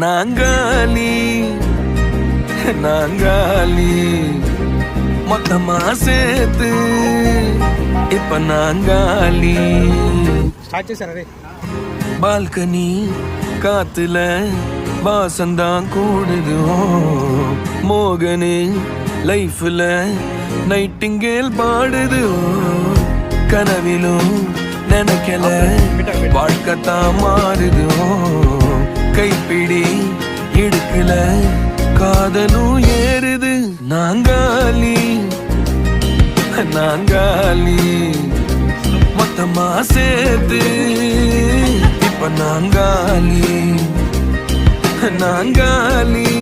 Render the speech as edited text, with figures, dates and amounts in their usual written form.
நாங்காலி நாங்காலி மொத்தமா சேர்த்து இப்ப நாங்காலி. பால்கனி காத்துல வாசந்தான் கூடுது. மோகனு லைஃப்ல நைட்டிங்கேல் பாடுது. கனவிலும் நினைக்கல வாழ்க்கத்தான் மாறுது. கைப்பிடி இடுக்கல காதலும் ஏறுது. நாங்காலி நாங்காலி மொத்தமா சேர்த்து இப்ப நாங்காலி நாங்காலி.